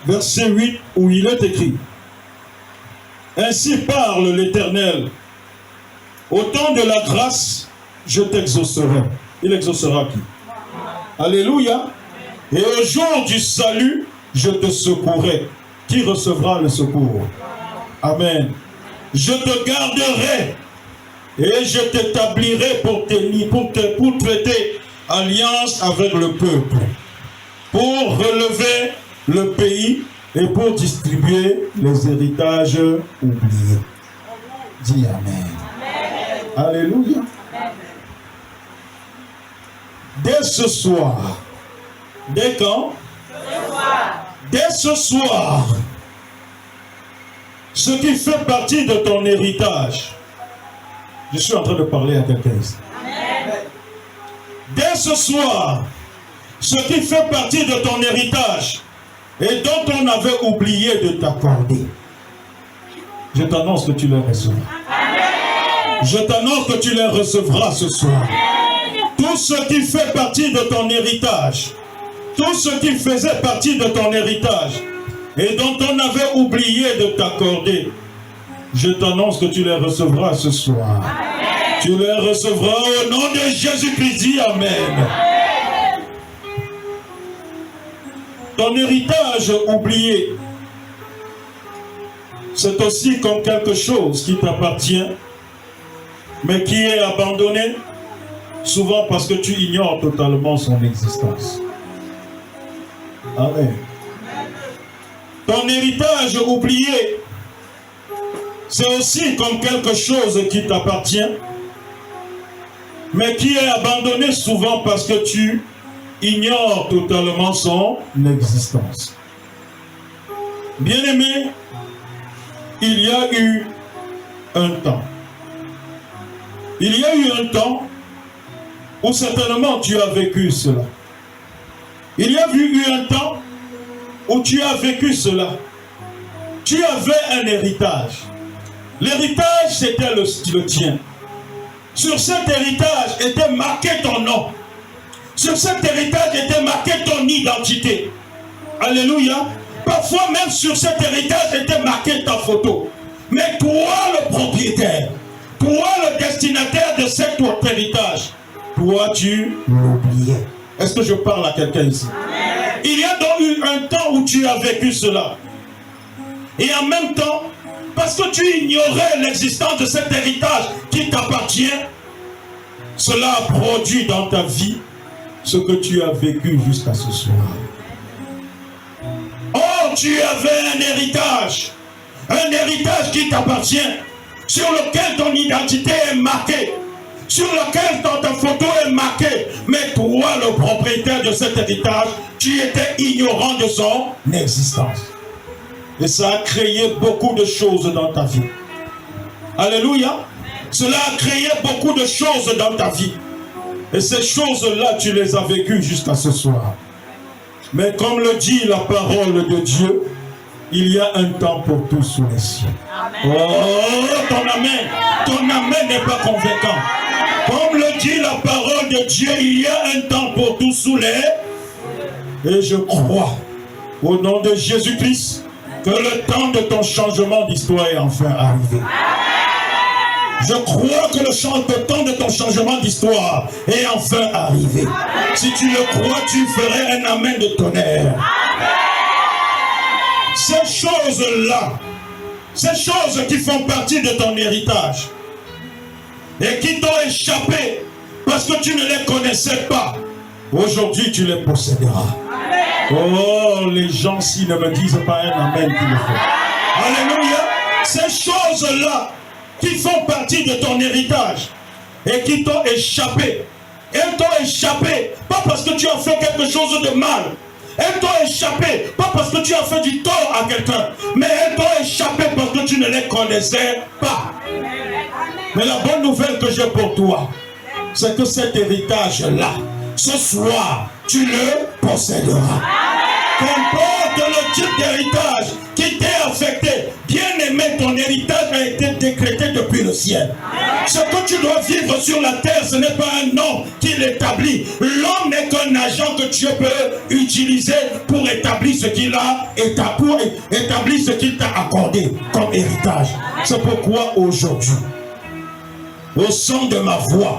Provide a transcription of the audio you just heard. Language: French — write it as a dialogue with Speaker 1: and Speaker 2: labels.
Speaker 1: verset 8, où il est écrit: ainsi parle l'Éternel, au temps de la grâce, je t'exaucerai. Il exaucera qui? Alléluia. Et au jour du salut, je te secourrai. Qui recevra le secours? Amen. Je te garderai et je t'établirai pour traiter alliance avec le peuple, pour relever le pays et pour distribuer les héritages oubliés. Dis Amen. Amen. Alléluia. Amen. Dès ce soir, dès quand? Dès ce soir, ce qui fait partie de ton héritage, je suis en train de parler à quelqu'un ici. Dès ce soir, ce qui fait partie de ton héritage et dont on avait oublié de t'accorder, je t'annonce que tu les recevras. Je t'annonce que tu les recevras ce soir. Tout ce qui fait partie de ton héritage, tout ce qui faisait partie de ton héritage et dont on avait oublié de t'accorder, je t'annonce que tu les recevras ce soir. Amen. Tu les recevras au nom de Jésus-Christ. Amen. Ton héritage oublié, c'est aussi comme quelque chose qui t'appartient, mais qui est abandonné, souvent parce que tu ignores totalement son existence. Amen. Ton héritage oublié, c'est aussi comme quelque chose qui t'appartient, mais qui est abandonné souvent parce que tu ignores totalement son existence. Bien-aimé, il y a eu un temps. Il y a eu un temps où certainement tu as vécu cela. Il y a eu un temps où tu as vécu cela. Tu avais un héritage. L'héritage, c'était le tien. Sur cet héritage était marqué ton nom. Sur cet héritage était marqué ton identité. Alléluia. Parfois même sur cet héritage était marqué ta photo. Mais toi, le propriétaire, toi, le destinataire de cet héritage, toi, tu l'oubliais. Est-ce que je parle à quelqu'un ici? Amen. Il y a donc eu un temps où tu as vécu cela. Et en même temps, parce que tu ignorais l'existence de cet héritage qui t'appartient, cela a produit dans ta vie ce que tu as vécu jusqu'à ce soir. Oh, tu avais un héritage qui t'appartient, sur lequel ton identité est marquée, sur lequel ta photo est marquée, mais toi, le propriétaire de cet héritage, tu étais ignorant de son existence. Et ça a créé beaucoup de choses dans ta vie. Alléluia. Cela a créé beaucoup de choses dans ta vie. Et ces choses-là, tu les as vécues jusqu'à ce soir. Mais comme le dit la parole de Dieu, il y a un temps pour tout sous les cieux. Amen. Oh, ton amen n'est pas convaincant. Comme le dit la parole de Dieu, il y a un temps pour tout sous les... Et je crois, au nom de Jésus-Christ, que le temps de ton changement d'histoire est enfin arrivé. Je crois que le temps de ton changement d'histoire est enfin arrivé. Si tu le crois, tu ferais un amen de tonnerre. Ces choses-là, ces choses qui font partie de ton héritage et qui t'ont échappé parce que tu ne les connaissais pas, aujourd'hui tu les posséderas. Oh, les gens s'ils ne me disent pas un amen qu'il le faut. Alléluia. Ces choses-là qui font partie de ton héritage et qui t'ont échappé. Elles t'ont échappé, pas parce que tu as fait quelque chose de mal. Elles t'ont échappé, pas parce que tu as fait du tort à quelqu'un, mais elles t'ont échappé parce que tu ne les connaissais pas. Mais la bonne nouvelle que j'ai pour toi, c'est que cet héritage-là, ce soir, tu le posséderas. Qu'importe le type d'héritage qui t'est affecté, bien aimé, ton héritage a été décrété depuis le ciel. Ce que tu dois vivre sur la terre, ce n'est pas un nom qui l'établit. L'homme n'est qu'un agent que Dieu peut utiliser pour établir ce qu'il a, pour établir ce qu'il t'a accordé comme héritage. C'est pourquoi aujourd'hui, au son de ma voix,